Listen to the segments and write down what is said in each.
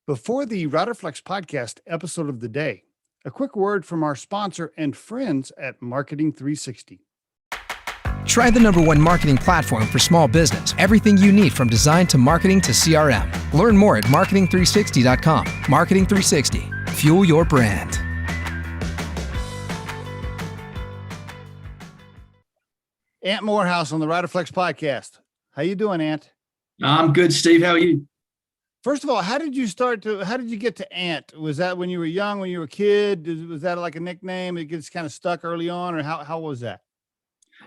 Before the Riderflex podcast episode of the day, a quick word from our sponsor and friends at Marketing 360. Try the #1 marketing platform for small business. Everything you need from design to marketing to CRM. Learn more at marketing360.com. Marketing 360. Fuel your brand. Ant Moorhouse on the Riderflex podcast. How you doing, Ant? I'm good, Steve. How are you? First of all, how did you get to Ant? Was that when you were young, when you were a kid? Was that like a nickname? It gets kind of stuck early on, or how was that?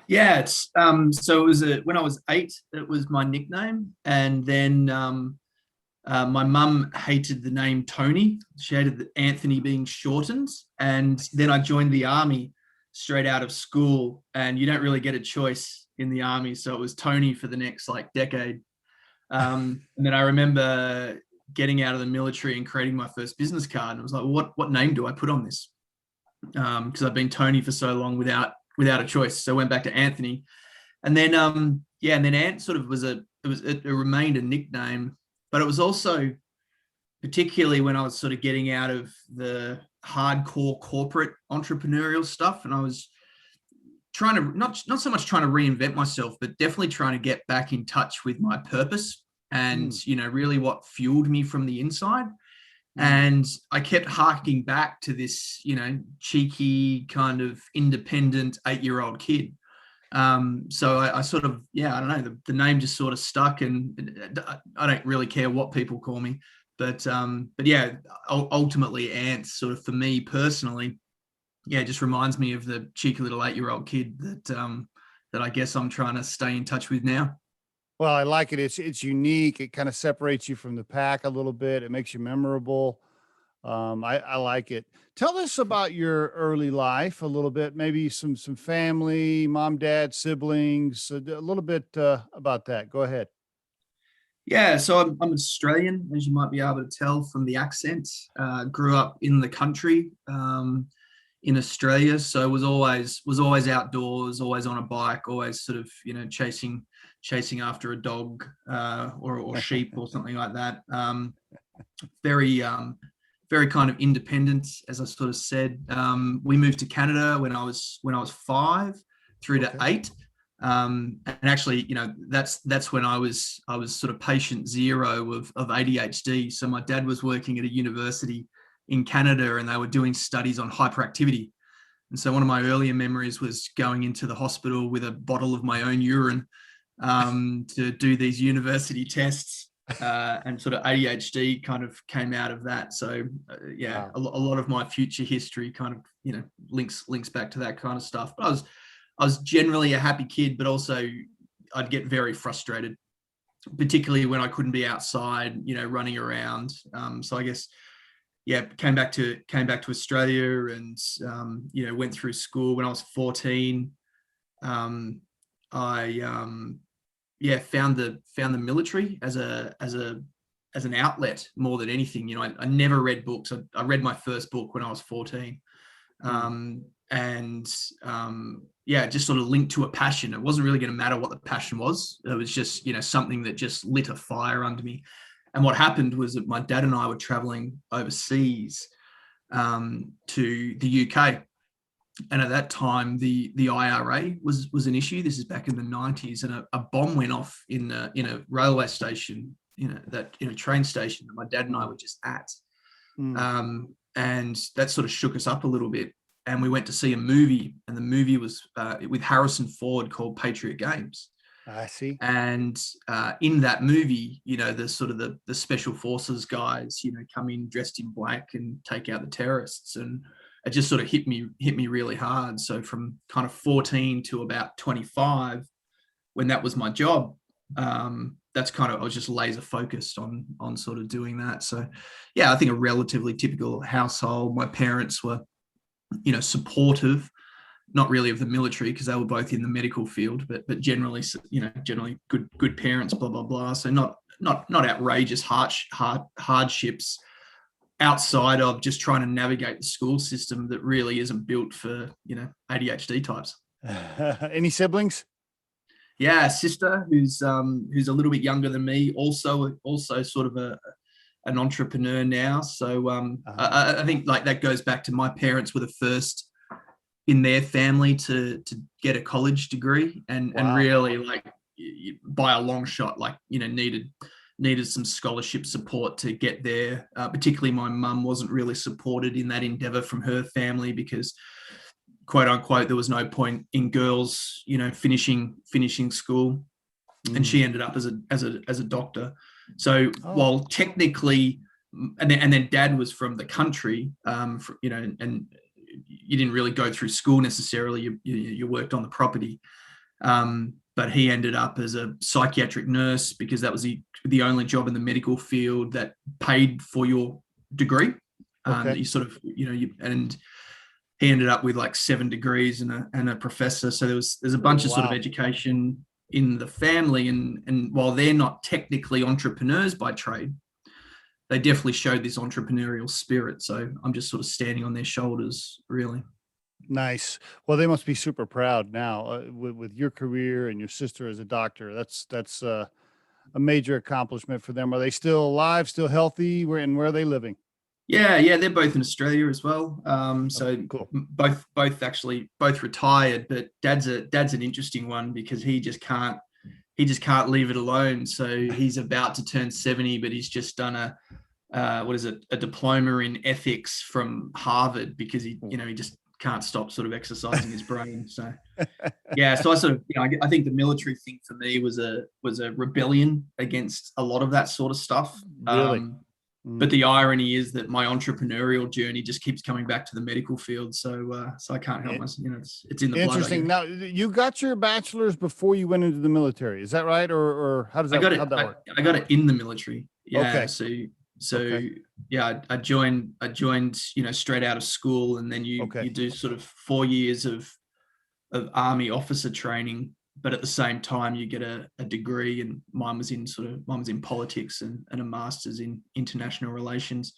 Yeah, it's so it was when I was 8, it was my nickname. And then my mum hated the name Tony. She hated Anthony being shortened. And then I joined the army straight out of school, and you don't really get a choice in the army. So it was Tony for the next decade. And then I remember getting out of the military and creating my first business card. And I was like, well, what name do I put on this? Because I've been Tony for so long without a choice. So I went back to Anthony. And then, and then Ant sort of it remained a nickname, but it was also particularly when I was sort of getting out of the hardcore corporate entrepreneurial stuff. And I was trying to not so much trying to reinvent myself, but definitely trying to get back in touch with my purpose and, really what fueled me from the inside. And I kept harking back to this, cheeky kind of independent 8-year-old kid. So I sort of, I don't know, the name just sort of stuck, and I don't really care what people call me, but ultimately Ant sort of, for me personally, it just reminds me of the cheeky little 8-year-old kid that I guess I'm trying to stay in touch with now. Well, I like it. It's unique. It kind of separates you from the pack a little bit. It makes you memorable. I like it. Tell us about your early life a little bit, maybe some family, mom, dad, siblings, a little bit about that. Go ahead. Yeah, so I'm Australian, as you might be able to tell from the accent. Grew up in the country. In Australia, so was always outdoors, always on a bike, always sort of chasing after a dog or sheep or something like that. Very kind of independent, as I sort of said. We moved to Canada when I was 5 through to 8, and actually, that's when I was sort of patient zero of ADHD. So my dad was working at a university in Canada, and they were doing studies on hyperactivity. And so one of my earlier memories was going into the hospital with a bottle of my own urine to do these university tests, and sort of ADHD kind of came out of that. So wow. A lot of my future history kind of, links back to that kind of stuff. But I was generally a happy kid, but also I'd get very frustrated, particularly when I couldn't be outside, running around. So I guess, came back to Australia and, went through school when I was 14. I found the military as an outlet more than anything. I never read books. I read my first book when I was 14. Just sort of linked to a passion. It wasn't really going to matter what the passion was. It was just, something that just lit a fire under me. And what happened was that my dad and I were traveling overseas to the UK. And at that time, the IRA was an issue. This is back in the 90s. And a bomb went off in a railway station, train station that my dad and I were just at. And that sort of shook us up a little bit. And we went to see a movie. And the movie was with Harrison Ford, called Patriot Games. I see. And in that movie, the sort of the special forces guys, come in dressed in black and take out the terrorists. And it just sort of hit me really hard. So from kind of 14 to about 25, when that was my job, that's kind of, I was just laser focused on sort of doing that. So I think a relatively typical household. My parents were, supportive, not really of the military because they were both in the medical field, but generally good parents, blah, blah, blah. So not outrageous hardships outside of just trying to navigate the school system that really isn't built for, ADHD types. Any siblings? Yeah, a sister who's a little bit younger than me, also sort of an entrepreneur now. So I think like that goes back to my parents were the first in their family to get a college degree, and really like by a long shot, like, you know, needed some scholarship support to get there. Particularly my mum wasn't really supported in that endeavor from her family because, quote unquote, there was no point in girls, you know, finishing school, and she ended up as a doctor. So while technically, and then Dad was from the country, you know, and you didn't really go through school necessarily. You worked on the property, but he ended up as a psychiatric nurse because that was the only job in the medical field that paid for your degree. That you sort of, you know, and he ended up with like 7 degrees and a professor. So there's a bunch of sort of education in the family, and while they're not technically entrepreneurs by trade, they definitely showed this entrepreneurial spirit. So I'm just sort of standing on their shoulders, really. Nice. Well, they must be super proud now with your career and your sister as a doctor. That's a major accomplishment for them. Are they still alive, still healthy? Where are they living? Yeah, they're both in Australia as well. So cool. Both retired, but Dad's an interesting one because he just can't leave it alone. So he's about to turn 70, but he's just done a diploma in ethics from Harvard because he just can't stop sort of exercising his brain. So yeah, so I sort of, you know, I think the military thing for me was a rebellion against a lot of that sort of stuff. Really? But the irony is that my entrepreneurial journey just keeps coming back to the medical field. So I can't help myself. You know, it's in the blood. Interesting. Now, you got your bachelor's before you went into the military. Is that right? Or how does that, how'd that work? I got it in the military. Yeah. Okay. So yeah, I joined, you know, straight out of school, and then you do sort of 4 years of army officer training, but at the same time you get a degree, and mine was in politics and a master's in international relations.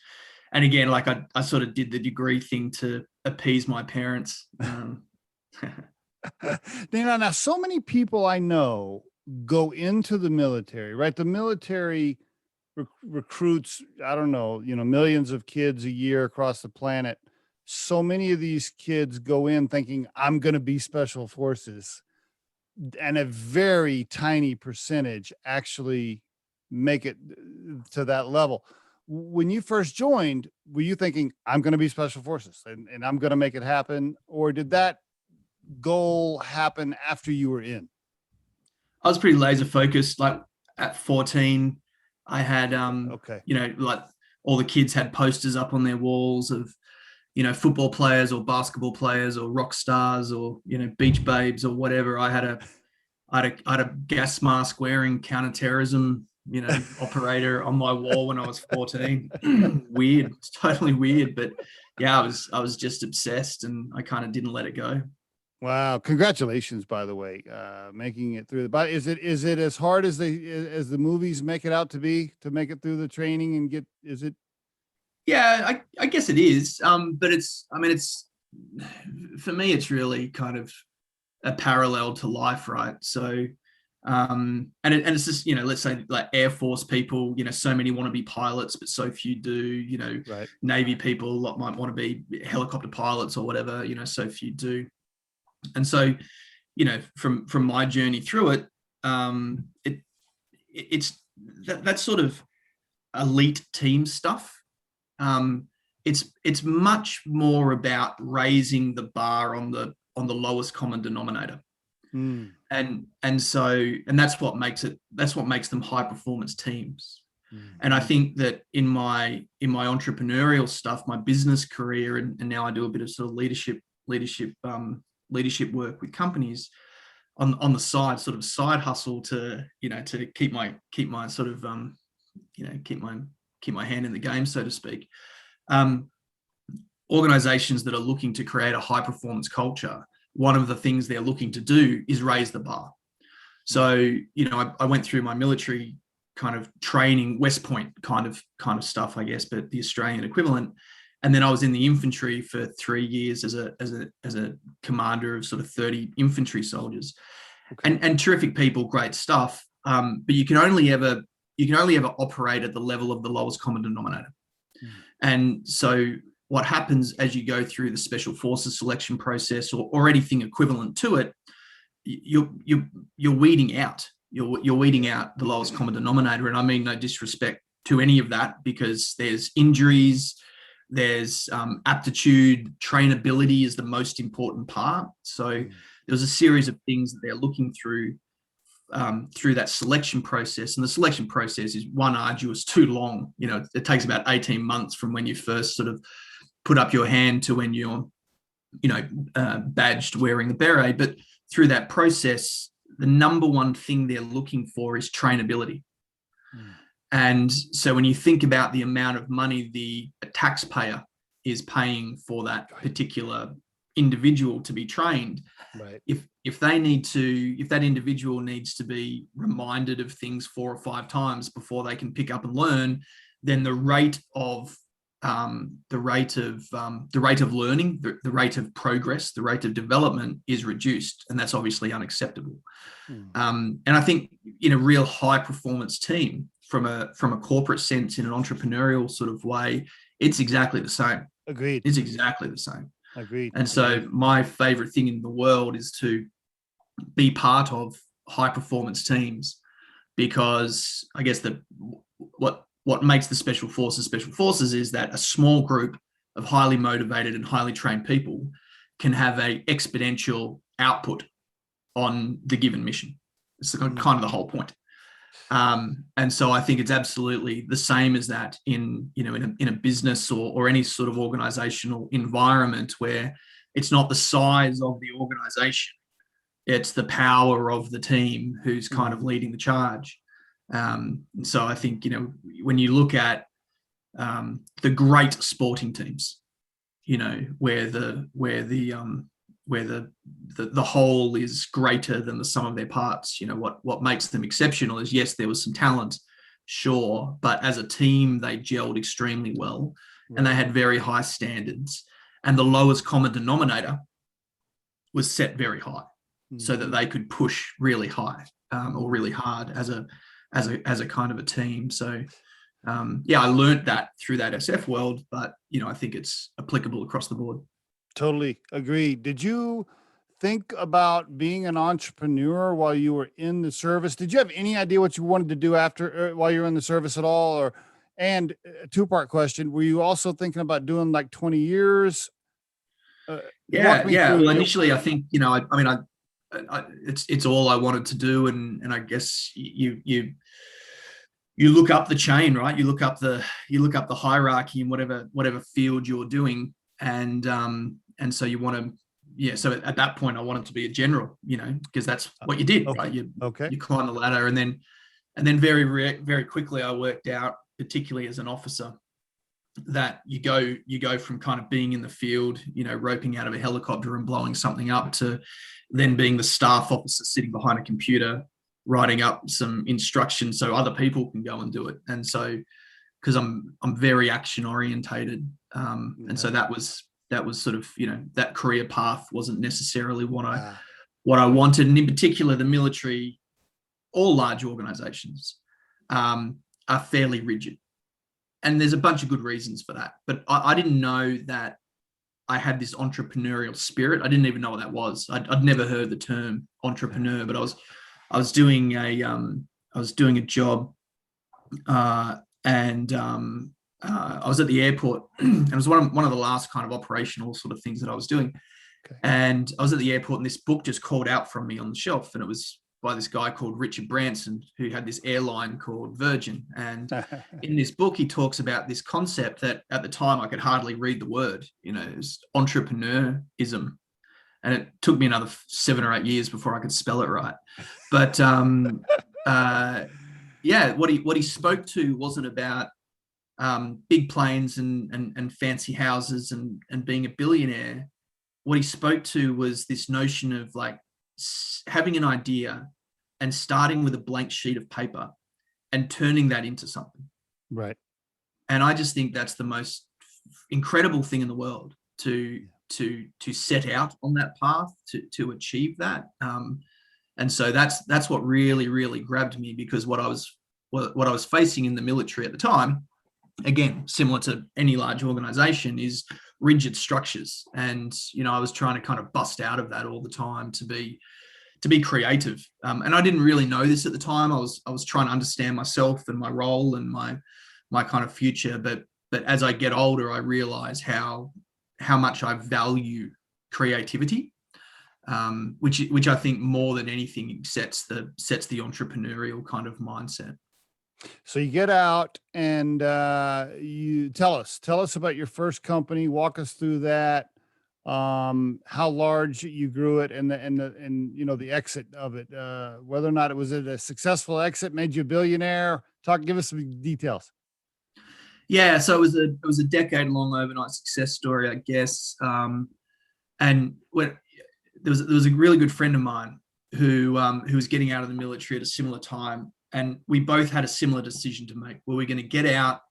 And again, like I sort of did the degree thing to appease my parents. Now, so many people I know go into the military, right? The military recruits, I don't know, you know, millions of kids a year across the planet. So many of these kids go in thinking, I'm going to be special forces, and a very tiny percentage actually make it to that level. When you first joined, were you thinking, I'm going to be special forces and I'm going to make it happen? Or did that goal happen after you were in? I was pretty laser focused. Like at 14, I had, you know, like all the kids had posters up on their walls of, you know, football players or basketball players or rock stars or, you know, beach babes or whatever. I had a gas mask wearing counterterrorism, you know, operator on my wall when I was 14. Weird. It's totally weird. But yeah, I was just obsessed, and I kind of didn't let it go. Wow. Congratulations, by the way, making it through but is it as hard as the movies make it out to be, to make it through the training and is it? Yeah, I guess it is. But it's for me, it's really kind of a parallel to life, right? So, and it's just, you know, let's say like Air Force people, you know, so many want to be pilots, but so few do, you know, right. Navy people might want to be helicopter pilots or whatever, you know, so few do. And so, you know, from my journey through it, it's that sort of elite team stuff. It's much more about raising the bar on the lowest common denominator. And that's what makes them high performance teams. And I think that in my entrepreneurial stuff, my business career, and now I do a bit of sort of leadership work with companies on the side, sort of side hustle to, you know, to keep my sort of, you know, keep my hand in the game, so to speak. Organizations that are looking to create a high performance culture, one of the things they're looking to do is raise the bar. So, you know, I went through my military kind of training, West Point kind of stuff, I guess, but the Australian equivalent. And then I was in the infantry for 3 years as a commander of sort of 30 infantry soldiers. And terrific people, great stuff. But you can only ever ever operate at the level of the lowest common denominator. Mm. And so what happens as you go through the special forces selection process or anything equivalent to it, you're weeding out. You're weeding out the lowest common denominator. And I mean no disrespect to any of that, because there's injuries, there's aptitude, trainability is the most important part. So there's a series of things that they're looking through that selection process. And the selection process is one, arduous, too long. You know, it takes about 18 months from when you first sort of put up your hand to when you're, badged wearing the beret. But through that process, the number one thing they're looking for is trainability. And so when you think about the amount of money the taxpayer is paying for that particular individual to be trained, right. if that individual needs to be reminded of things 4 or 5 times before they can pick up and learn, then the rate of learning, the rate of progress, the rate of development is reduced, and that's obviously unacceptable. And I think in a real high performance team, from a corporate sense, in an entrepreneurial sort of way, it's exactly the same. Agreed. It's exactly the same. Agreed. And so my favorite thing in the world is to be part of high performance teams, because I guess what makes the special forces is that a small group of highly motivated and highly trained people can have a exponential output on the given mission. It's kind of the whole point. And so I think it's absolutely the same as that in a business or any sort of organizational environment, where it's not the size of the organization, it's the power of the team who's kind of leading the charge. So I think, when you look at the great sporting teams, where the whole is greater than the sum of their parts, what makes them exceptional is, yes, there was some talent, sure, but as a team they gelled extremely well, and they had very high standards, and the lowest common denominator was set very high, so that they could push really high or really hard as a kind of a team. So I learned that through that SF world, but I think it's applicable across the board. Totally agree. Did you think about being an entrepreneur while you were in the service? Did you have any idea what you wanted to do after, while you were in the service at all? And a 2-part question, were you also thinking about doing like 20 years? Yeah. Well, initially I think, it's all I wanted to do. And I guess you look up the chain, right? You look up the hierarchy in whatever field you're doing. And so you want to, so at that point I wanted to be a general, because that's what you did, right? You climb the ladder, and then very, very quickly I worked out, particularly as an officer, that you go from kind of being in the field, roping out of a helicopter and blowing something up, to then being the staff officer sitting behind a computer, writing up some instructions so other people can go and do it. And so, because I'm very action orientated, and so that was sort of, that career path wasn't necessarily what I wanted. And in particular, the military, all large organizations, are fairly rigid. And there's a bunch of good reasons for that. But I didn't know that I had this entrepreneurial spirit. I didn't even know what that was. I'd never heard the term entrepreneur, but I was doing a job, and I was at the airport, and it was one of the last kind of operational sort of things that I was doing. Okay. And I was at the airport, and this book just called out from me on the shelf, and it was by this guy called Richard Branson, who had this airline called Virgin. And in this book, he talks about this concept that at the time I could hardly read the word, it was entrepreneurism. And it took me another 7 or 8 years before I could spell it right. But what he spoke to wasn't about big planes and fancy houses and being a billionaire. What he spoke to was this notion of like having an idea and starting with a blank sheet of paper and turning that into something. Right. And I just think that's the most incredible thing in the world, to set out on that path to achieve that. And so that's what really, really grabbed me, because what I was what I was facing in the military at the time, again, similar to any large organization, is rigid structures. And, I was trying to kind of bust out of that all the time to be creative. And I didn't really know this at the time. I was trying to understand myself and my role and my kind of future. But as I get older, I realize how much I value creativity, which I think more than anything sets the entrepreneurial kind of mindset. So you get out and you tell us about your first company. Walk us through that. How large you grew it, and the exit of it, whether or not it was a successful exit, made you a billionaire. Give us some details. Yeah, so it was a decade-long overnight success story, I guess. And when there was a really good friend of mine who was getting out of the military at a similar time, and we both had a similar decision to make. Were we going to get out,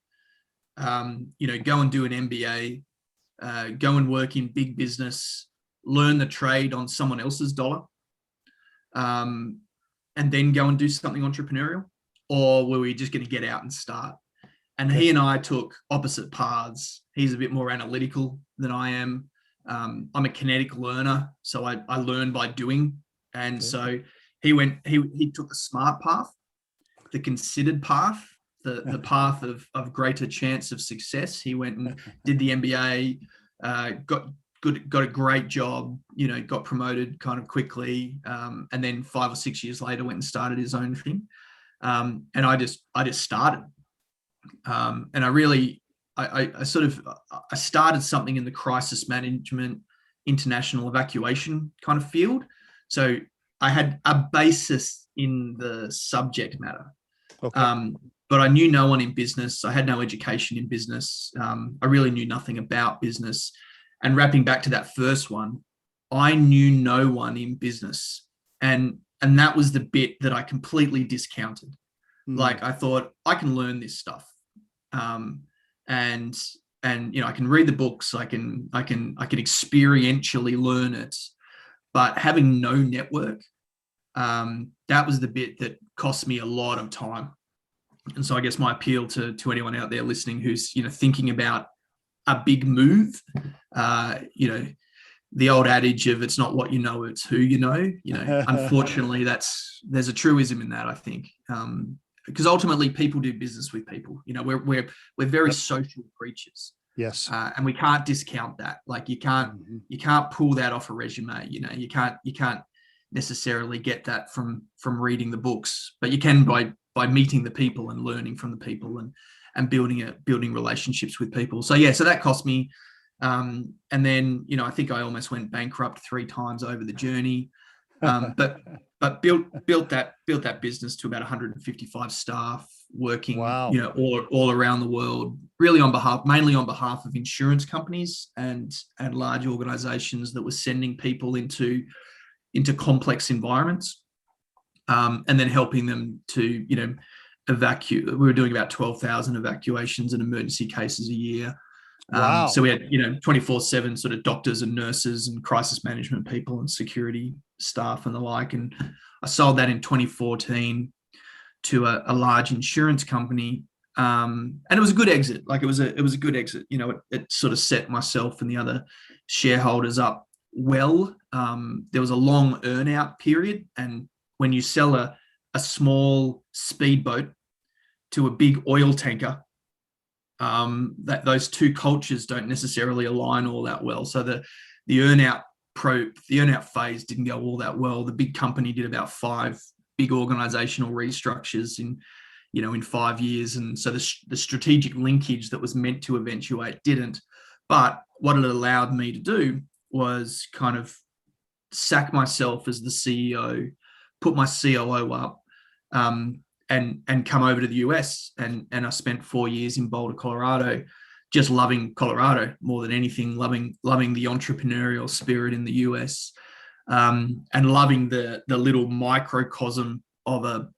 go and do an MBA, go and work in big business, learn the trade on someone else's dollar, and then go and do something entrepreneurial? Or were we just going to get out and start? And he and I took opposite paths. He's a bit more analytical than I am. I'm a kinetic learner, so I learn by doing. And so he took the smart path, the considered path, the path of greater chance of success. He went and did the MBA, got a great job, got promoted kind of quickly, and then 5 or 6 years later went and started his own thing. And I just started, and I started something in the crisis management, international evacuation kind of field. So I had a basis in the subject matter. Okay. But I knew no one in business. I had no education in business. I really knew nothing about business. And wrapping back to that first one, I knew no one in business. And that was the bit that I completely discounted. Like, I thought, I can learn this stuff. And I can read the books, I can experientially learn it. But having no network, that was the bit that cost me a lot of time. And so I guess my appeal to anyone out there listening who's, thinking about a big move, the old adage of it's not what you know, it's who you know, unfortunately there's a truism in that, I think. Because ultimately people do business with people. We're very social creatures. Yes. And we can't discount that. Like, you can't pull that off a resume. You can't necessarily get that from reading the books, but you can by meeting the people and learning from the people and building relationships with people. So that cost me. And then, I think I almost went bankrupt 3 times over the journey. But built that business to about 155 staff working, wow, all around the world, really mainly on behalf of insurance companies and large organizations that were sending people into complex environments, and then helping them to, evacuate. We were doing about 12,000 evacuations and emergency cases a year. Wow. So we had, 24/7 sort of doctors and nurses and crisis management people and security staff and the like. And I sold that in 2014 to a large insurance company. And it was a good exit. Like, it was a good exit. It sort of set myself and the other shareholders up well. There was a long earn-out period. And when you sell a small speedboat to a big oil tanker, that those two cultures don't necessarily align all that well. So the earn-out phase didn't go all that well. The big company did about 5 big organizational restructures in 5 years. And so the strategic linkage that was meant to eventuate didn't. But what it allowed me to do was kind of sack myself as the CEO, put my COO up, and come over to the US. And I spent 4 years in Boulder, Colorado, just loving Colorado more than anything, loving the entrepreneurial spirit in the US, and loving the little microcosm of a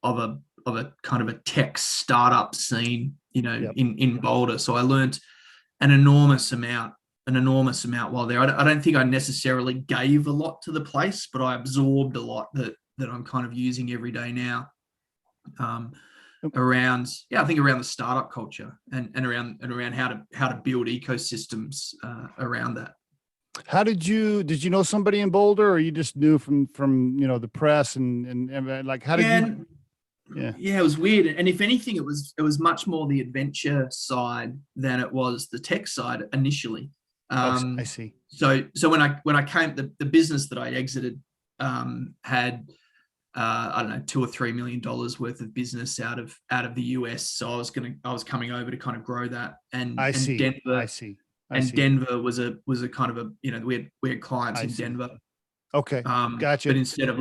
kind of a tech startup scene, Yep. in Boulder. So I learned an enormous amount while there. I don't think I necessarily gave a lot to the place, but I absorbed a lot that I'm kind of using every day now. around, I think around the startup culture and around how to build ecosystems around that. How did you know somebody in Boulder, or you just knew from the press and like, how did you? Yeah, it was weird. And if anything, it was much more the adventure side than it was the tech side initially. I see. So when I came, the business that I exited had I don't know, $2 or $3 million worth of business out of the US. So I was coming over to kind of grow that. And Denver was a kind of a, we had clients in Denver. Okay. Gotcha. But instead of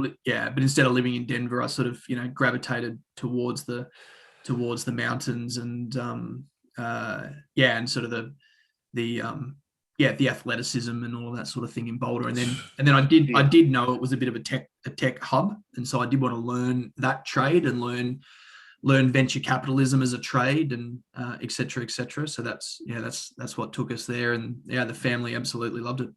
living in Denver, I sort of, gravitated towards the mountains and and sort of the athleticism and all of that sort of thing in Boulder. And then I did know it was a bit of a tech hub. And so I did want to learn that trade and learn venture capitalism as a trade and et cetera, et cetera. So that's what took us there. And the family absolutely loved it.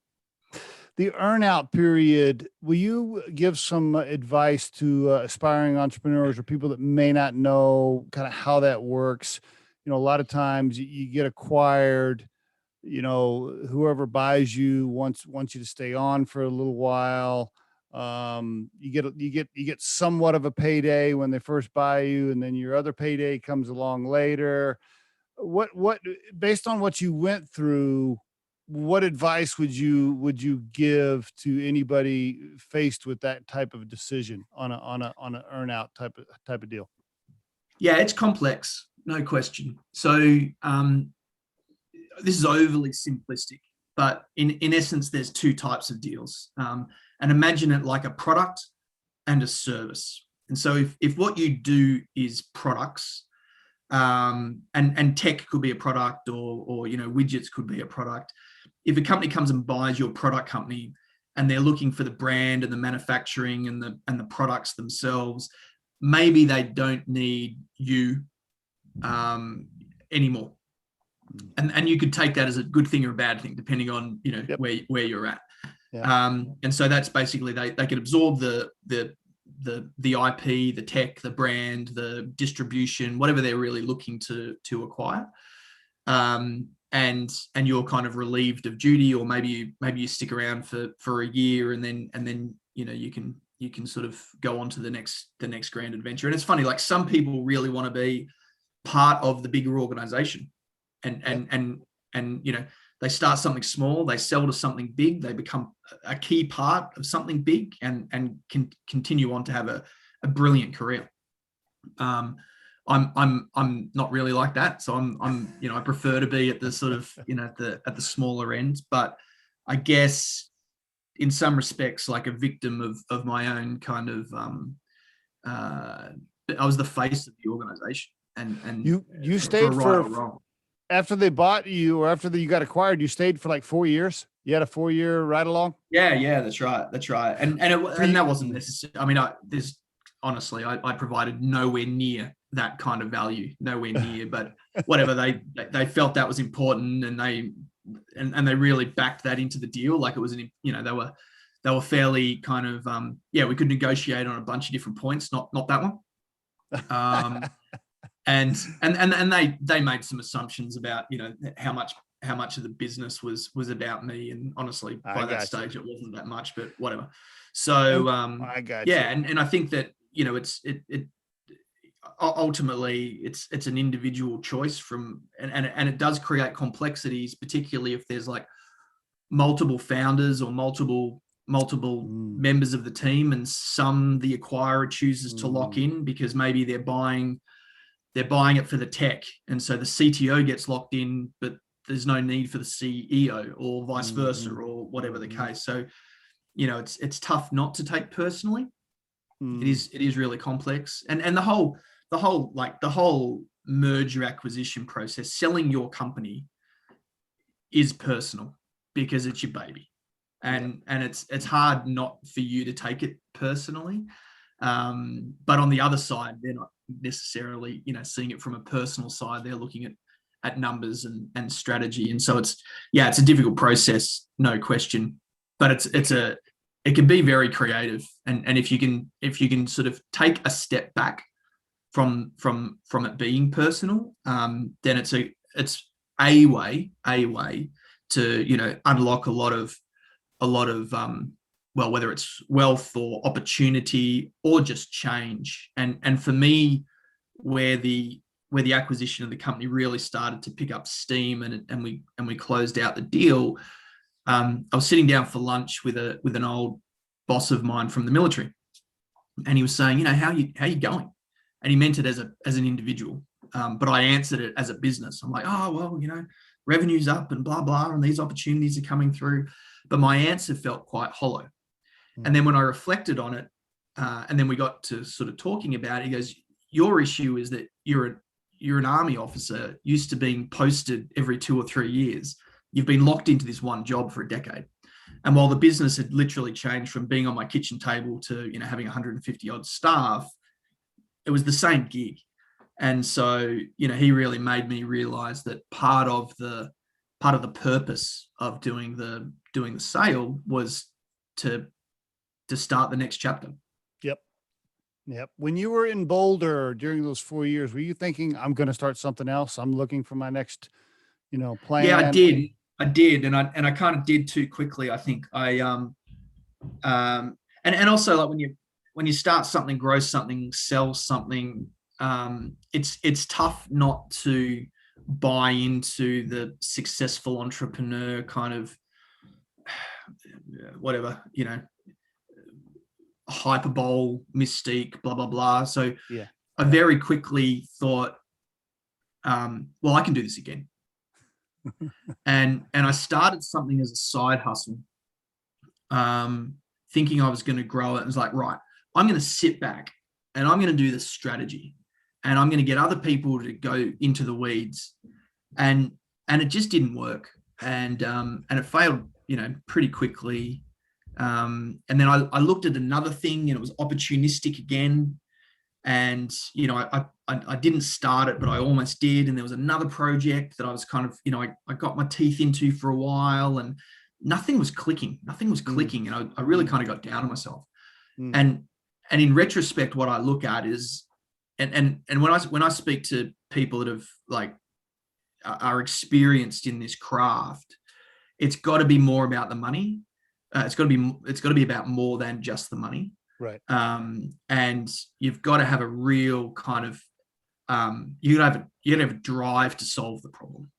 The earnout period, will you give some advice to aspiring entrepreneurs or people that may not know kind of how that works? A lot of times you get acquired, whoever buys you wants you to stay on for a little while. You get somewhat of a payday when they first buy you, and then your other payday comes along later. What based on what you went through, what advice would you give to anybody faced with that type of decision on an earn-out type of deal? Yeah, it's complex, no question. So this is overly simplistic, but in essence, there's two types of deals. And imagine it like a product and a service. And so if what you do is products, and tech could be a product, or widgets could be a product. If a company comes and buys your product company and they're looking for the brand and the manufacturing and the products themselves, maybe they don't need you anymore. And you could take that as a good thing or a bad thing, depending on where you're at. Yeah. And so that's basically they can absorb the IP, the tech, the brand, the distribution, whatever they're really looking to acquire. And you're kind of relieved of duty, or maybe you stick around for a year and then you can sort of go on to the next grand adventure. And it's funny, like some people really want to be part of the bigger organization, and they start something small, they sell to something big, they become a key part of something big, and can continue on to have a brilliant career. I'm not really like that, so I prefer to be at the sort of at the smaller end. But I guess in some respects, like a victim of my own kind of I was the face of the organization, and you stayed for after they bought you, or after you got acquired, you stayed for like 4 years. You had a 4-year ride along. Yeah, that's right. And that wasn't necessary. I mean, honestly, I provided nowhere near that kind of value, nowhere near. But whatever, they felt that was important, and they really backed that into the deal. Like it was they were fairly kind of we could negotiate on a bunch of different points, not that one. And they made some assumptions about how much of the business was about me, and honestly by that stage it wasn't that much, but whatever. So I got you. And I think that it ultimately it's an individual choice and it does create complexities, particularly if there's like multiple founders or multiple members of the team, and the acquirer chooses to lock in because maybe they're buying it for the tech, and so the CTO gets locked in, but there's no need for the CEO, or vice versa, or whatever the case. So, it's tough not to take personally. It is really complex, and the whole merger acquisition process, selling your company, is personal because it's your baby, and it's hard not for you to take it personally. But on the other side, they're not necessarily seeing it from a personal side. They're looking at numbers and strategy, and so it's a difficult process, no question, but it can be very creative, and if you can sort of take a step back from it being personal, then it's a way to unlock a lot of well, whether it's wealth or opportunity or just change. And for me, where the acquisition of the company really started to pick up steam and we closed out the deal, I was sitting down for lunch with an old boss of mine from the military, and he was saying, how you going? And he meant it as an individual, but I answered it as a business. I'm like, oh well, revenue's up and blah blah, and these opportunities are coming through, but my answer felt quite hollow. And then when I reflected on it, and then we got to sort of talking about it, he goes, your issue is that you're an army officer used to being posted every 2 or 3 years. You've been locked into this one job for a decade. And while the business had literally changed from being on my kitchen table to, having 150 odd staff, it was the same gig. And so, he really made me realize that part of the purpose of doing the sale was to start the next chapter. Yep. When you were in Boulder during those 4 years, were you thinking, I'm going to start something else? I'm looking for my next, plan. Yeah, I did. And I kind of did too quickly. I think and also, like, when you start something, grow something, sell something, it's tough not to buy into the successful entrepreneur kind of whatever, hyperbole, mystique, blah blah blah. So yeah, I very quickly thought, well, I can do this again. and I started something as a side hustle, thinking I was going to grow it. And it's like, right, I'm going to sit back and I'm going to do the strategy, and I'm going to get other people to go into the weeds, and it just didn't work, and it failed, pretty quickly. And then I looked at another thing, and it was opportunistic again. And, I didn't start it, but I almost did. And there was another project that I was kind of, I got my teeth into for a while, and nothing was clicking. And I really kind of got down on myself. And in retrospect, what I look at is, and when I speak to people that have are experienced in this craft, it's got to be more about the money. It's got to be about more than just the money. Right. And you've got to have a real kind of, you gotta have a drive to solve the problem.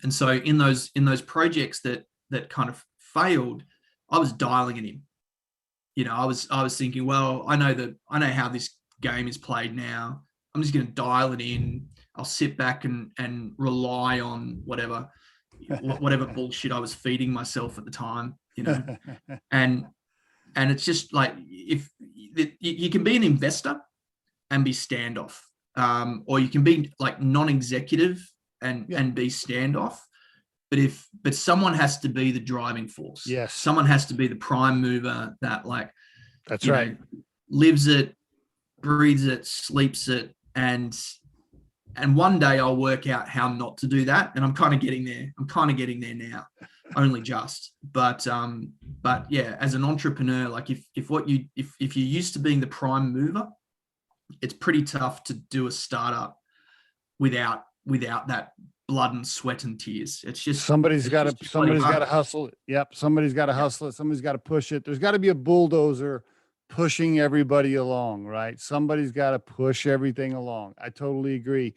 And so in those projects that kind of failed, I was dialing it in. I was thinking, well, I know how this game is played now. I'm just going to dial it in. I'll sit back and rely on whatever bullshit I was feeding myself at the time, and it's just like, if you can be an investor and be standoff, or you can be like non-executive and be standoff. But someone has to be the driving force. Yes. Someone has to be the prime mover that that's right, lives it, breathes it, sleeps it. And one day I'll work out how not to do that. And I'm kind of getting there now, only just. But yeah, as an entrepreneur, like if you're used to being the prime mover, it's pretty tough to do a startup without that blood and sweat and tears. It's just somebody's got to hustle. Yep. Somebody's got to hustle it. Somebody's got to push it. There's got to be a bulldozer pushing everybody along, right? Somebody's got to push everything along. I totally agree.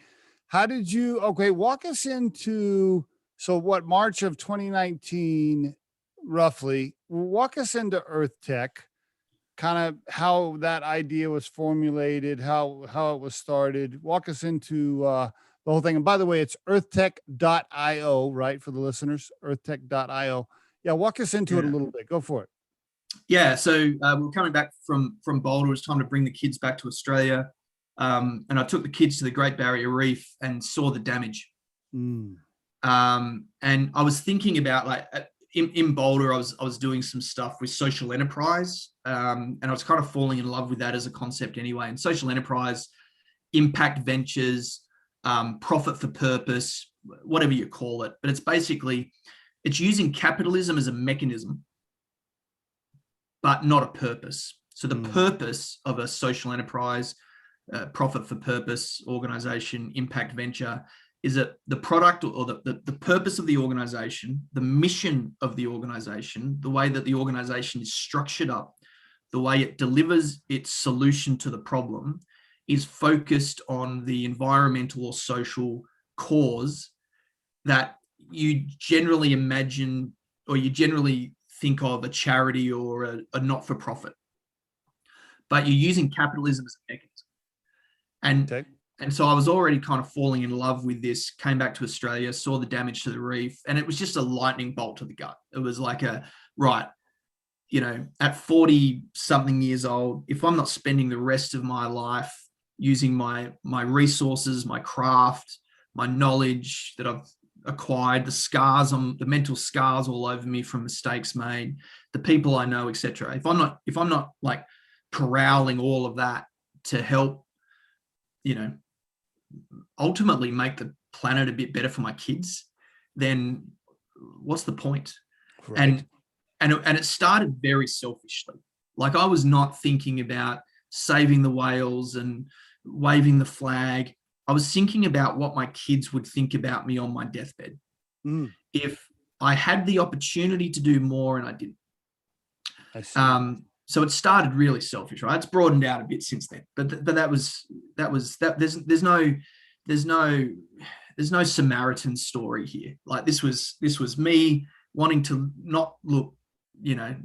How did you, walk us into, March of 2019, roughly, walk us into EarthTech, kind of how that idea was formulated, how it was started. Walk us into the whole thing. And by the way, it's earthtech.io, right? For the listeners, earthtech.io. Yeah. Walk us into it a little bit. Go for it. Yeah. So we're coming back from Boulder. It was time to bring the kids back to Australia. And I took the kids to the Great Barrier Reef and saw the damage. And I was thinking about, in Boulder, I was doing some stuff with social enterprise. And I was kind of falling in love with that as a concept anyway. And social enterprise, impact ventures, profit for purpose, whatever you call it. But it's using capitalism as a mechanism, but not a purpose. So the purpose of a social enterprise profit for purpose organization, impact venture, is that the product or the purpose of the organization, the mission of the organization, the way that the organization is structured up, the way it delivers its solution to the problem is focused on the environmental or social cause that you generally imagine or you generally think of a charity or a not-for-profit. But you're using capitalism as a mechanism. And so I was already kind of falling in love with this, came back to Australia, saw the damage to the reef, and it was just a lightning bolt to the gut. It was like right, at 40 something years old, if I'm not spending the rest of my life using my resources, my craft, my knowledge that I've acquired, the mental scars all over me from mistakes made, the people I know, etc. If I'm not like corralling all of that to help, ultimately make the planet a bit better for my kids, then what's the point? Right. And it started very selfishly. Like I was not thinking about saving the whales and waving the flag. I was thinking about what my kids would think about me on my deathbed. If I had the opportunity to do more and I didn't. I see. So it started really selfish, right? It's broadened out a bit since then, but that was that. There's no Samaritan story here. Like this was me wanting to not look,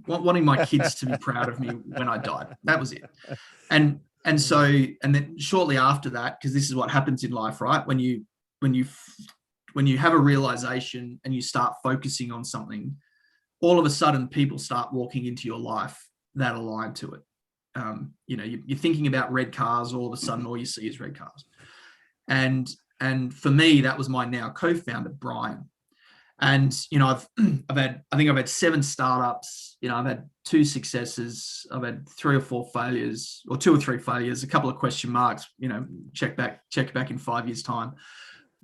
wanting my kids to be proud of me when I died. That was it. And then shortly after that, because this is what happens in life, right? When you have a realization and you start focusing on something, all of a sudden people start walking into your life that align to it. You're thinking about red cars, all of a sudden all you see is red cars. And for me, that was my now co-founder, Brian. And, I think I've had 7 startups, I've had 2 successes, I've had 3 or 4 failures, or 2 or 3 failures, a couple of question marks, check back in 5 years' time.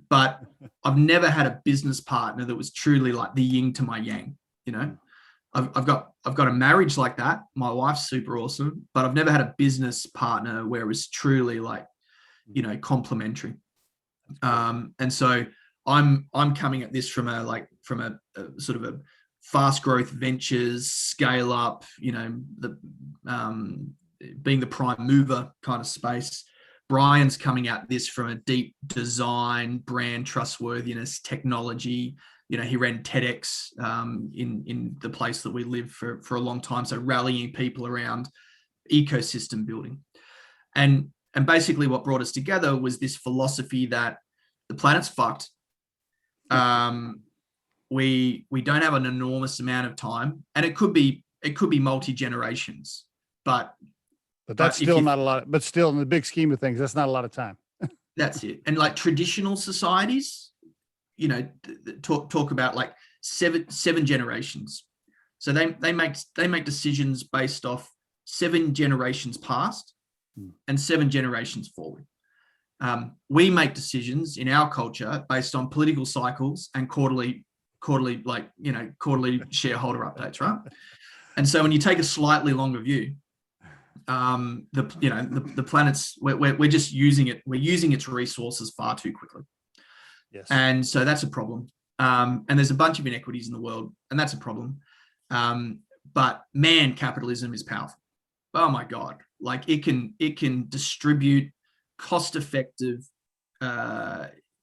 But I've never had a business partner that was truly like the yin to my yang, I've got a marriage like that. My wife's super awesome, but I've never had a business partner where it was truly like, complementary. And so I'm coming at this from a sort of a fast growth ventures, scale up, the being the prime mover kind of space. Brian's coming at this from a deep design, brand trustworthiness, technology. He ran TEDx in the place that we live for a long time. So rallying people around ecosystem building. And basically what brought us together was this philosophy that the planet's fucked. We don't have an enormous amount of time, and it could be multi-generations, but that's still not a lot. But still, in the big scheme of things, that's not a lot of time. That's it. And like traditional societies, talk about like seven generations. So they make decisions based off 7 generations past and 7 generations forward. We make decisions in our culture based on political cycles and quarterly shareholder updates, right? And so when you take a slightly longer view, the planet's we're just using it. We're using its resources far too quickly. Yes. And so that's a problem. And there's a bunch of inequities in the world, and that's a problem. But man, capitalism is powerful. Oh my God. Like it can distribute cost-effective,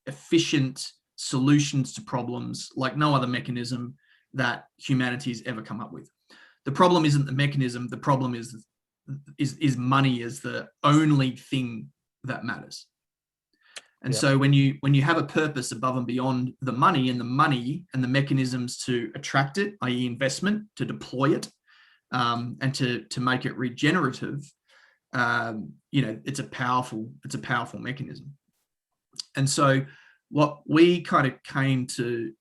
efficient solutions to problems like no other mechanism that humanity's ever come up with. The problem isn't the mechanism. The problem is money is the only thing that matters. And so when you have a purpose above and beyond the money and the mechanisms to attract it, i.e. investment, to deploy it, and to make it regenerative, it's a powerful mechanism. And so what we kind of came to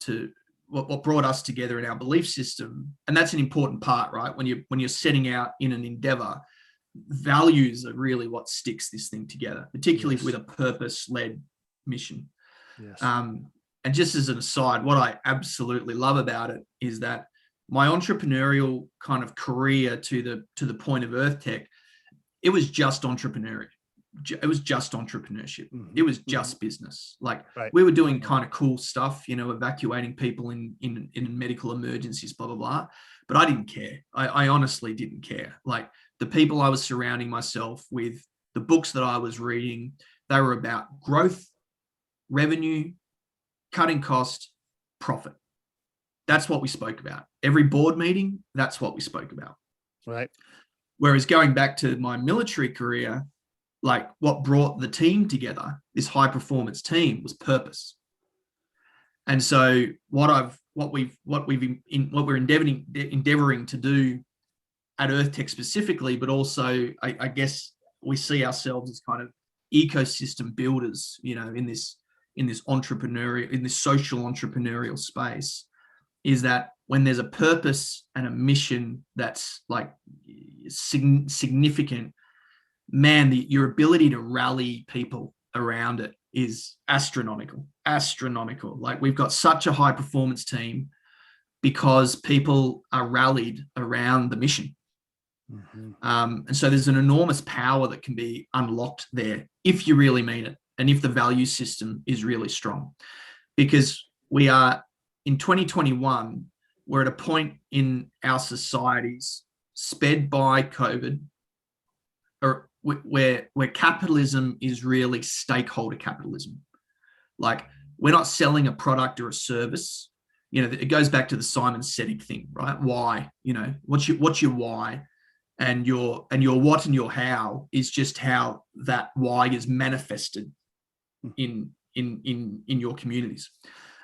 what brought us together in our belief system, and that's an important part, right? When you're setting out in an endeavor, values are really what sticks this thing together, particularly with a purpose-led mission. Yes. And just as an aside, what I absolutely love about it is that my entrepreneurial kind of career to the point of EarthTech, it was just entrepreneurial. just entrepreneurship. It was just business. Like Right. we were doing kind of cool stuff, evacuating people in medical emergencies, blah, blah, blah. But I didn't care. I honestly didn't care. Like the people I was surrounding myself with, the books that I was reading, they were about growth, revenue, cutting cost, profit. That's what we spoke about. Every board meeting, that's what we spoke about. Right. Whereas going back to my military career, like what brought the team together, this high performance team, was purpose. And so what we're endeavoring to do at EarthTech specifically, but also I guess we see ourselves as kind of ecosystem builders, in this entrepreneurial, in this social entrepreneurial space, is that when there's a purpose and a mission that's like significant, man, your ability to rally people around it is astronomical. Like we've got such a high performance team because people are rallied around the mission. And so there's an enormous power that can be unlocked there if you really mean it, and if the value system is really strong. Because we are in 2021, we're at a point in our societies sped by COVID, or where capitalism is really stakeholder capitalism. Like we're not selling a product or a service. It goes back to the Simon Sinek thing, right? Why? What's your why? And your what and your how is just how that why is manifested in your communities.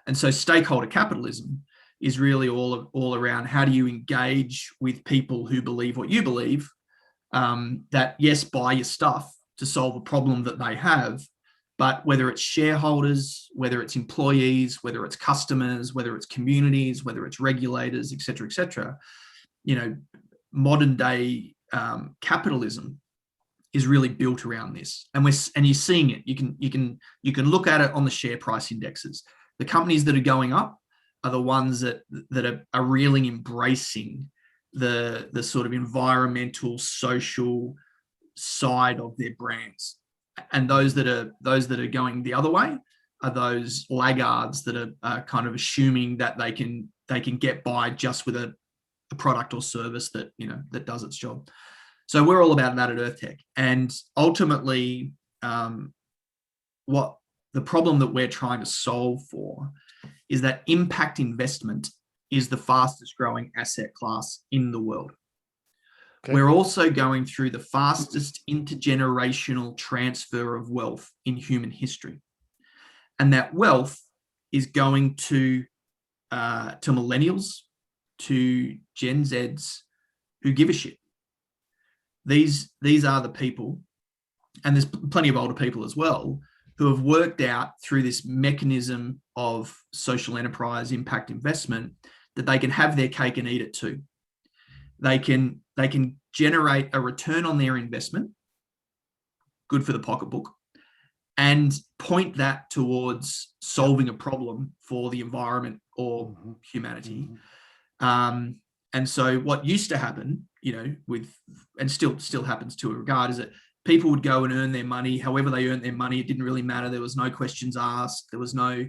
And so stakeholder capitalism is really all around how do you engage with people who believe what you believe, that yes, buy your stuff to solve a problem that they have, but whether it's shareholders, whether it's employees, whether it's customers, whether it's communities, whether it's regulators, et cetera, modern day capitalism is really built around this, and you're seeing it. You can look at it on the share price indexes. The companies that are going up are the ones that are really embracing the sort of environmental, social side of their brands, and those that are going the other way are those laggards that are kind of assuming that they can get by just with a product or service that that does its job. So we're all about that at EarthTech, and ultimately, what the problem that we're trying to solve for is that impact investment is the fastest growing asset class in the world. Okay. We're also going through the fastest intergenerational transfer of wealth in human history, and that wealth is going to millennials, to Gen Zs who give a shit. These are the people, and there's plenty of older people as well, who have worked out through this mechanism of social enterprise impact investment that they can have their cake and eat it too. They can generate a return on their investment, good for the pocketbook, and point that towards solving a problem for the environment or humanity. And so what used to happen, and still happens to a regard, is that people would go and earn their money. However they earned their money, it didn't really matter. There was no questions asked. There was no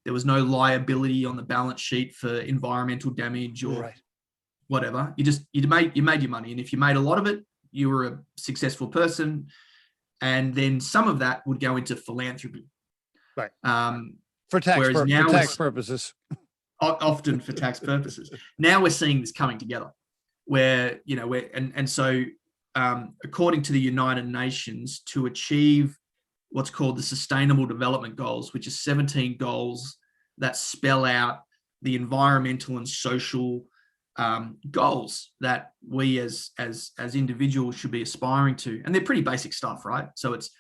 liability on the balance sheet for environmental damage or whatever. You made your money, and if you made a lot of it, you were a successful person. And then some of that would go into philanthropy, right? For tax purposes. Often for tax purposes. Now we're seeing this coming together, where so according to the United Nations, to achieve what's called the Sustainable Development Goals, which is 17 goals that spell out the environmental and social goals that we as individuals should be aspiring to, and they're pretty basic stuff, right? So it's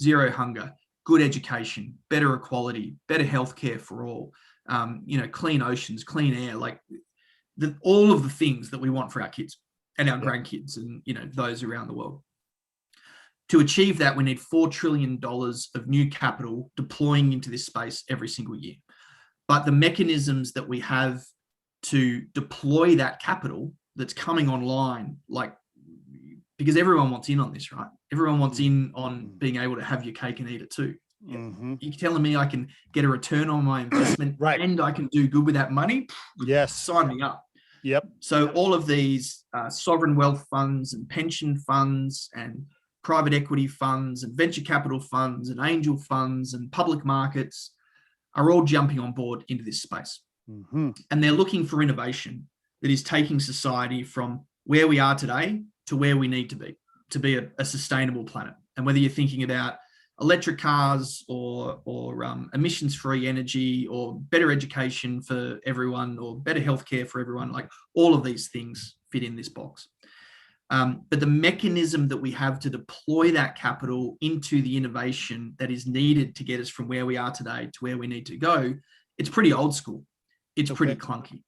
zero hunger, good education, better equality, better healthcare for all. Clean oceans, clean air, like all of the things that we want for our kids and our grandkids and, those around the world. To achieve that, we need $4 trillion of new capital deploying into this space every single year. But the mechanisms that we have to deploy that capital that's coming online, like because everyone wants in on this, right? Everyone wants in on being able to have your cake and eat it too. Mm-hmm. You're telling me I can get a return on my investment Right. and I can do good with that money? Yes. Sign me up. Yep. So all of these sovereign wealth funds and pension funds and private equity funds and venture capital funds and angel funds and public markets are all jumping on board into this space. Mm-hmm. And they're looking for innovation that is taking society from where we are today to where we need to be a sustainable planet. And whether you're thinking about electric cars or emissions-free energy or better education for everyone or better healthcare for everyone, like all of these things fit in this box. But the mechanism that we have to deploy that capital into the innovation that is needed to get us from where we are today to where we need to go, it's pretty old school. It's pretty clunky.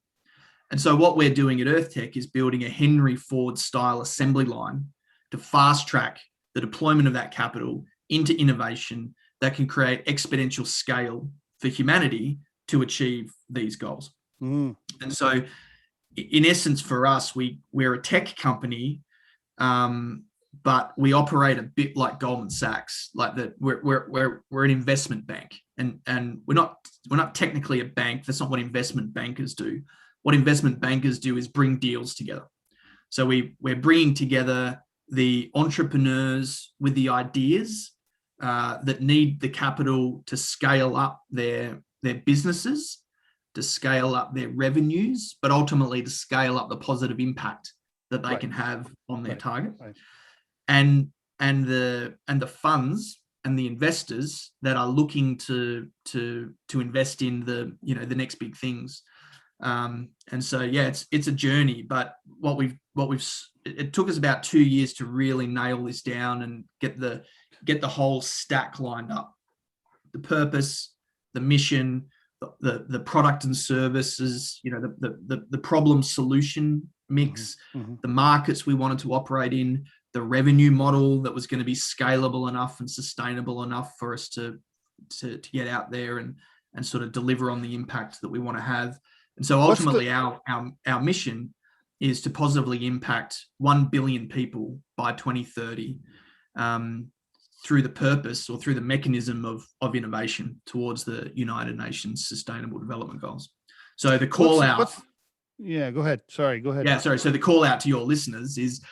And so what we're doing at EarthTech is building a Henry Ford style assembly line to fast track the deployment of that capital into innovation that can create exponential scale for humanity to achieve these goals. And so in essence, for us, we're a tech company, but we operate a bit like Goldman Sachs, like that we're an investment bank, and we're not technically a bank. That's not what investment bankers do. What investment bankers do is bring deals together. So we're bringing together the entrepreneurs with the ideas that need the capital to scale up their businesses, to scale up their revenues, but ultimately to scale up the positive impact that they can have on their target. Right. And the funds and the investors that are looking to invest in the next big things. And so it's a journey, but it took us about 2 years to really nail this down and get the whole stack lined up. The purpose, the mission, the product and services, the problem solution mix, the markets we wanted to operate in, the revenue model that was going to be scalable enough and sustainable enough for us to get out there and sort of deliver on the impact that we want to have. And so ultimately our mission is to positively impact 1 billion people by 2030 through the purpose or through the mechanism of innovation towards the United Nations Sustainable Development Goals. So the call out. Yeah, go ahead. Sorry, go ahead. Yeah, sorry. So the call out to your listeners is,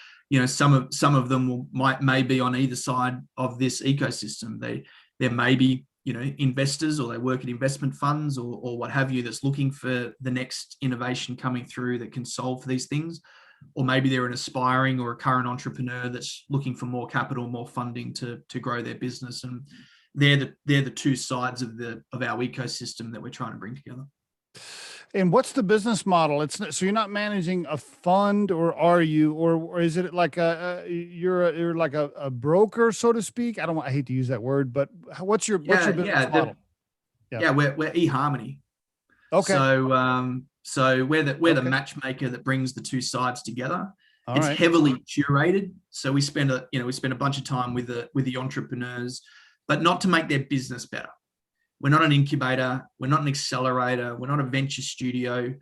some of them may be on either side of this ecosystem. There may be, investors, or they work at investment funds or what have you, that's looking for the next innovation coming through that can solve for these things. Or maybe they're an aspiring or a current entrepreneur that's looking for more capital, more funding to grow their business. And they're the two sides of our ecosystem that we're trying to bring together. And what's the business model? So you're not managing a fund, or are you, or is it like you're like a broker, so to speak? I hate to use that word, but what's your business model? We're eHarmony. Okay. So we're the matchmaker that brings the two sides together. It's heavily curated. So we spend a bunch of time with the entrepreneurs, but not to make their business better. We're not an incubator. We're not an accelerator. We're not a venture studio.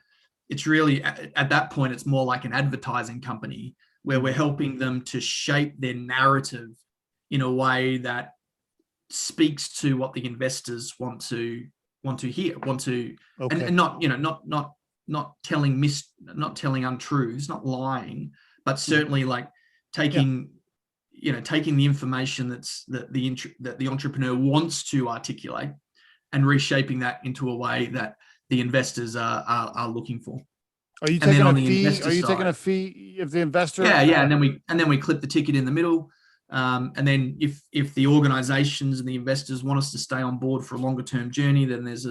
It's really, at that point, it's more like an advertising company where we're helping them to shape their narrative in a way that speaks to what the investors want to hear, and not telling untruths, not lying, but certainly like taking the information that the entrepreneur wants to articulate and reshaping that into a way that the investors are looking for. Are you taking a fee? Are you taking a fee if the investor? Yeah, and then we clip the ticket in the middle. And then if the organizations and the investors want us to stay on board for a longer term journey, then there's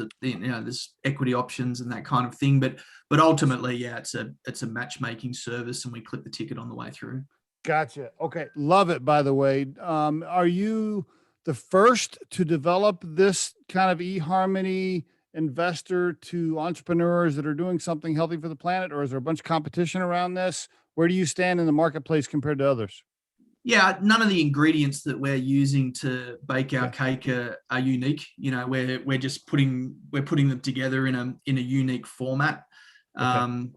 equity options and that kind of thing. But ultimately, it's a matchmaking service, and we clip the ticket on the way through. Gotcha. Okay. Love it, by the way. Are you the first to develop this kind of eHarmony investor to entrepreneurs that are doing something healthy for the planet, or is there a bunch of competition around this? Where do you stand in the marketplace compared to others? Yeah, none of the ingredients that we're using to bake our cake are unique. We're just putting them together in a unique format. And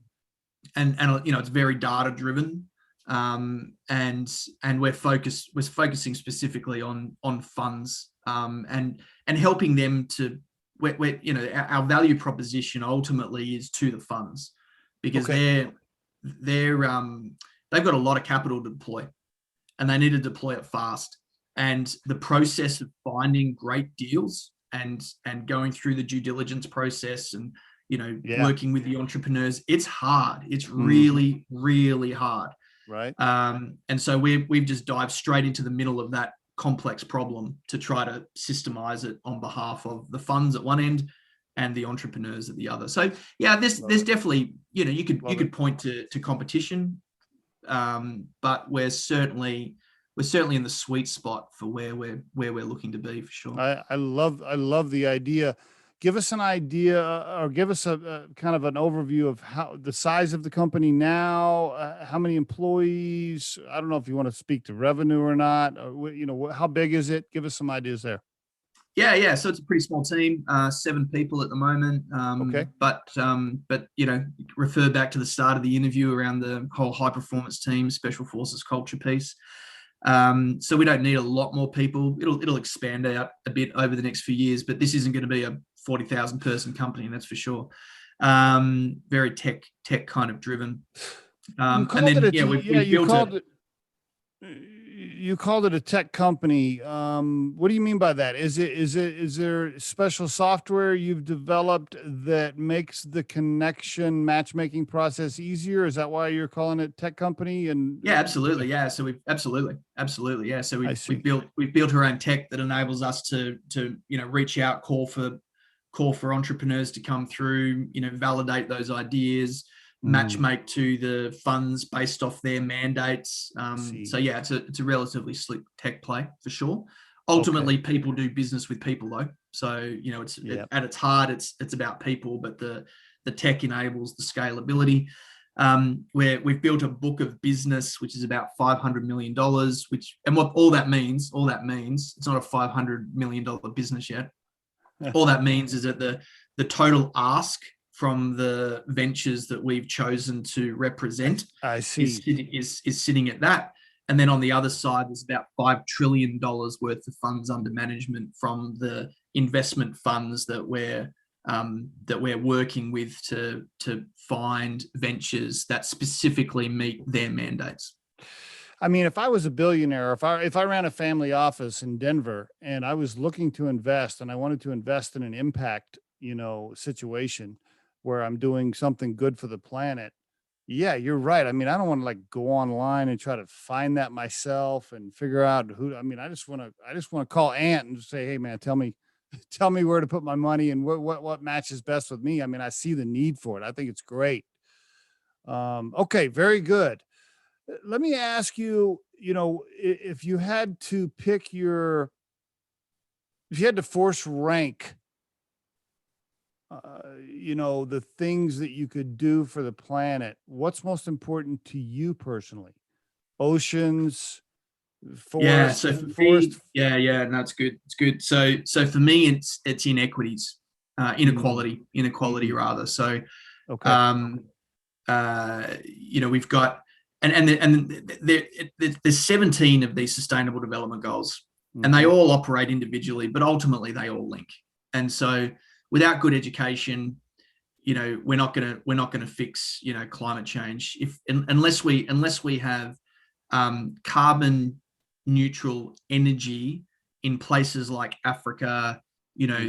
it's very data driven. and we're focusing specifically on funds, and helping them to, our value proposition ultimately is to the funds, because they've got a lot of capital to deploy, and they need to deploy it fast. And the process of finding great deals and going through the due diligence process and working with the entrepreneurs, it's hard. It's really, really hard. Right. And so we've just dived straight into the middle of that complex problem to try to systemize it on behalf of the funds at one end and the entrepreneurs at the other. So yeah, there's definitely, you could point to competition, but we're certainly in the sweet spot for where we're looking to be, for sure. I love the idea. Give us an idea, or give us a kind of an overview of how the size of the company now, how many employees. I don't know if you want to speak to revenue or not, or, how big is it? Give us some ideas there. Yeah. So it's a pretty small team, 7 people at the moment. Okay. But refer back to the start of the interview around the whole high performance team, special forces culture piece. So we don't need a lot more people. It'll expand out a bit over the next few years, but this isn't going to be a 40,000 person company, that's for sure. Very tech kind of driven. You called it a tech company. What do you mean by that? Is there special software you've developed that makes the connection matchmaking process easier? Is that why you're calling it tech company? And yeah, absolutely. Yeah. So we've absolutely. Yeah. So we've built our own tech that enables us to reach out, call for entrepreneurs to come through, validate those ideas, matchmake to the funds based off their mandates. So yeah, it's a relatively slick tech play for sure. Ultimately, people do business with people though. So, at its heart, it's about people, but the tech enables the scalability. We've built a book of business, which is about $500 million, what all that means, it's not a $500 million business yet. All that means is that the total ask from the ventures that we've chosen to represent is sitting at that. And then on the other side, there's about $5 trillion worth of funds under management from the investment funds that we're working with to find ventures that specifically meet their mandates. I mean, if I was a billionaire, if I ran a family office in Denver and I was looking to invest and I wanted to invest in an impact, situation where I'm doing something good for the planet. Yeah, you're right. I mean, I don't want to go online and try to find that myself and figure out who. I mean, I just want to call Ant and just say, hey man, tell me where to put my money and what matches best with me. I mean, I see the need for it. I think it's great. Okay, very good. Let me ask you, if you had to force rank, the things that you could do for the planet, what's most important to you personally? Oceans, forest? Yeah, so forest. No, it's good. It's good. So for me, it's inequities, inequality rather. So, we've got, and there's 17 of these sustainable development goals, and they all operate individually, but ultimately they all link. And so without good education, we're not gonna fix climate change unless we have carbon neutral energy in places like Africa,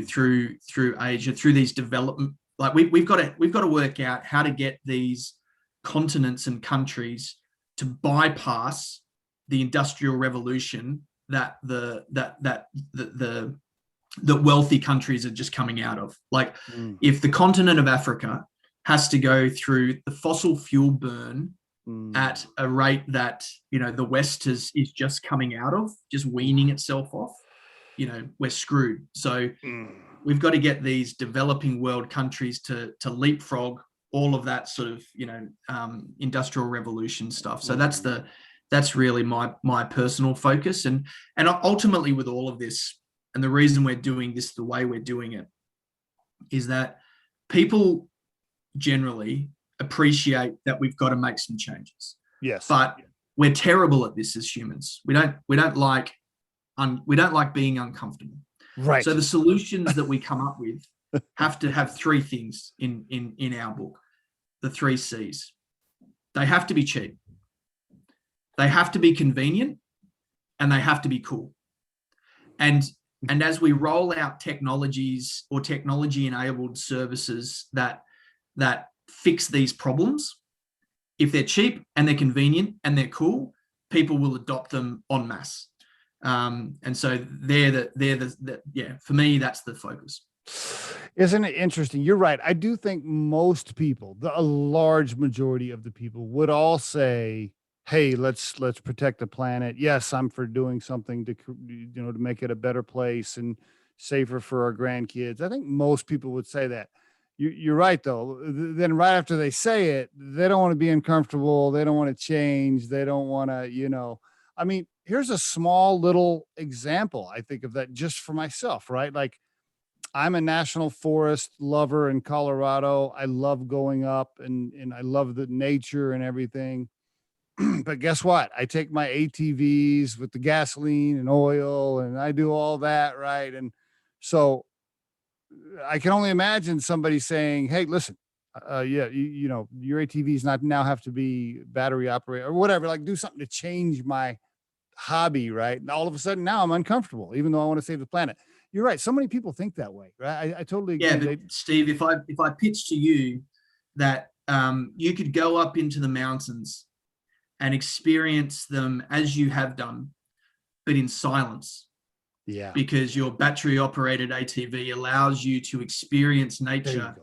through Asia, through these development. Like we've got to work out how to get these continents and countries to bypass the industrial revolution that the wealthy countries are just coming out of. If the continent of Africa has to go through the fossil fuel burn at a rate that the West is just coming out of, just weaning itself off, we're screwed. So we've got to get these developing world countries to leapfrog all of that sort of industrial revolution stuff. So that's really my personal focus, and ultimately with all of this. And the reason we're doing this the way we're doing it is that people generally appreciate that we've got to make some changes. Yes. But we're terrible at this as humans. We don't like being uncomfortable. Right. So the solutions that we come up with have to have three things in our book. The 3 C's. They have to be cheap. They have to be convenient, and they have to be cool. And as we roll out technologies or technology-enabled services that fix these problems, if they're cheap and they're convenient and they're cool, people will adopt them en masse. And so for me, that's the focus. Isn't it interesting? You're right. I do think most people, a large majority of the people, would all say, hey, let's protect the planet. Yes, I'm for doing something to make it a better place and safer for our grandkids. I think most people would say that. You're right, though. Then right after they say it, they don't want to be uncomfortable. They don't want to change. They don't want to, I mean, here's a small little example, I think, of that just for myself, right? Like, I'm a national forest lover in Colorado. I love going up and I love the nature and everything. But guess what? I take my ATVs with the gasoline and oil and I do all that, right? And so I can only imagine somebody saying, hey, listen, your ATVs not now have to be battery operated or whatever, like do something to change my hobby, right? And all of a sudden now I'm uncomfortable, even though I want to save the planet. You're right. So many people think that way, right? I totally agree. Yeah, but Steve, if I pitch to you that you could go up into the mountains and experience them as you have done, but in silence. Yeah. Because your battery operated ATV allows you to experience nature.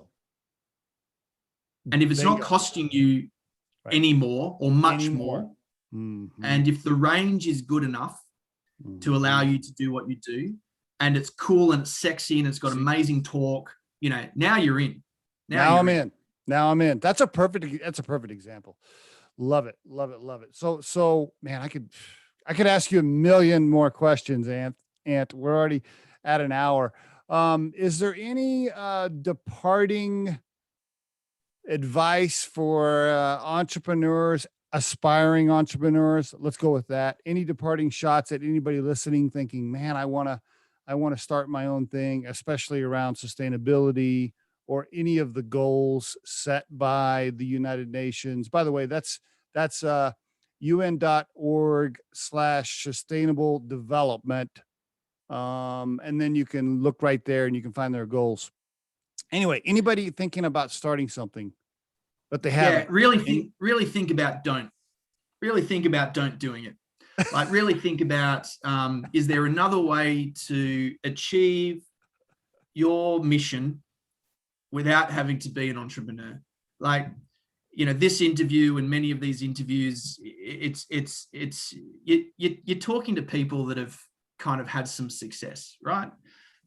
And if it's not costing you any more or much more, and if the range is good enough to allow you to do what you do, and it's cool and it's sexy and it's got amazing torque, now you're in. Now I'm in. That's a perfect example. Love it. So man, I could ask you a million more questions, Ant. We're already at an hour. Is there any departing advice for entrepreneurs, aspiring entrepreneurs? Let's go with that. Any departing shots at anybody listening thinking, man, I want to start my own thing, especially around sustainability or any of the goals set by the United Nations? By the way, that's UN.org/sustainable development. And then you can look right there and you can find their goals. Anyway, anybody thinking about starting something, but they haven't. Yeah, really think about don't doing it. Like really think about, is there another way to achieve your mission without having to be an entrepreneur? Like, this interview and many of these interviews, you're talking to people that have kind of had some success, right?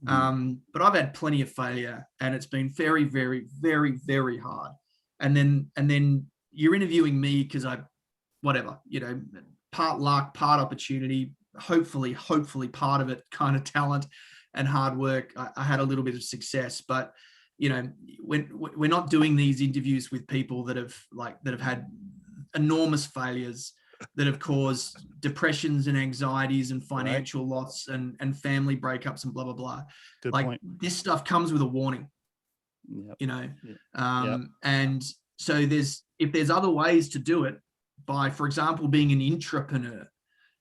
But I've had plenty of failure and it's been very, very, very, very hard. And then you're interviewing me because part luck, part opportunity, hopefully part of it kind of talent and hard work. I had a little bit of success, but when we're not doing these interviews with people that have had enormous failures that have caused depressions and anxieties and financial loss and family breakups and blah, blah, blah. Good point. This stuff comes with a warning, and so if there's other ways to do it by, for example, being an intrapreneur,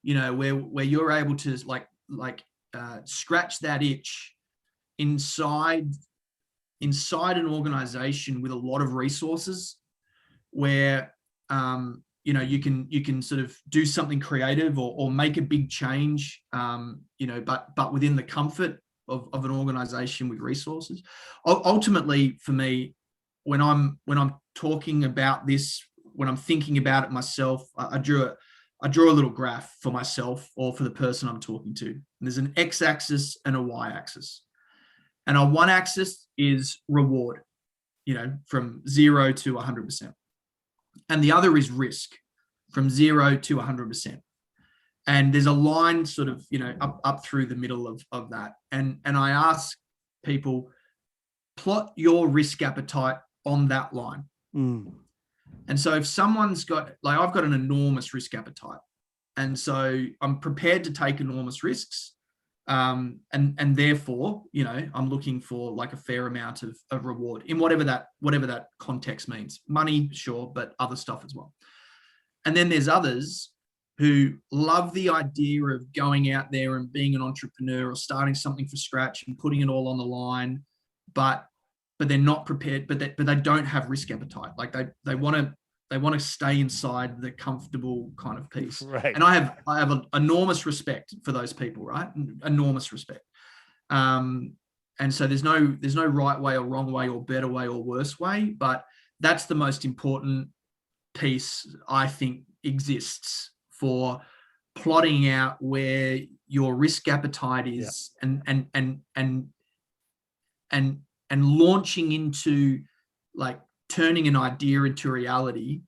where you're able to scratch that itch inside an organization with a lot of resources where, you can sort of do something creative or make a big change, but within the comfort of an organization with resources. Ultimately, for me, when I'm talking about this, when I'm thinking about it myself, I draw a little graph for myself or for the person I'm talking to. And there's an x-axis and a y-axis. And our one axis is reward, from 0 to 100%. And the other is risk, from 0 to 100%. And there's a line sort of, up through the middle of that. And I ask people, plot your risk appetite on that line. And And so if someone's got, like, I've got an enormous risk appetite, and so I'm prepared to take enormous risks. And therefore, you know, I'm looking for like a fair amount of reward in whatever that context means. Money, sure, but other stuff as well. And then there's others who love the idea of going out there and being an entrepreneur or starting something from scratch and putting it all on the line, but they're not prepared, but they don't have risk appetite. Like they want to stay inside the comfortable kind of piece. Right. And I have an enormous respect for those people, right? Enormous respect. And so there's no right way or wrong way or better way or worse way, but that's the most important piece I think exists for plotting out where your risk appetite is, and launching into, like, turning an idea into reality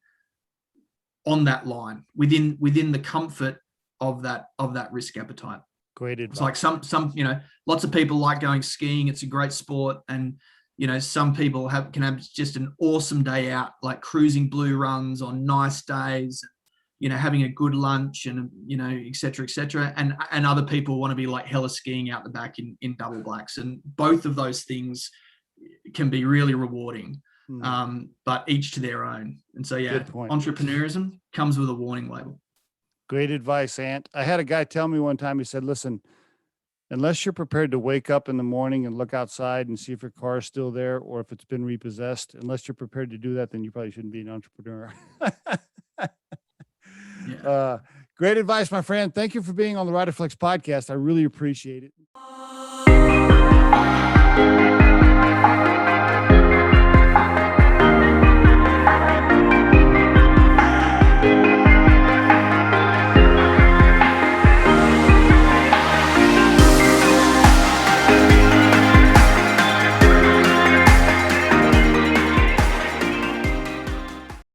on that line within the comfort of that risk appetite. Great advice. It's like some, you know, lots of people like going skiing. It's a great sport. And, you know, some people can have just an awesome day out, like cruising blue runs on nice days, you know, having a good lunch and, you know, et cetera, et cetera. And other people want to be like hella skiing out the back in double blacks. And both of those things can be really rewarding, but each to their own. And so, yeah, entrepreneurism comes with a warning label. Great advice, Ant. I had a guy tell me one time, he said, listen, unless you're prepared to wake up in the morning and look outside and see if your car is still there or if it's been repossessed, unless you're prepared to do that, then you probably shouldn't be an entrepreneur. Yeah. Great advice, my friend. Thank you for being on the Riderflex podcast. I really appreciate it.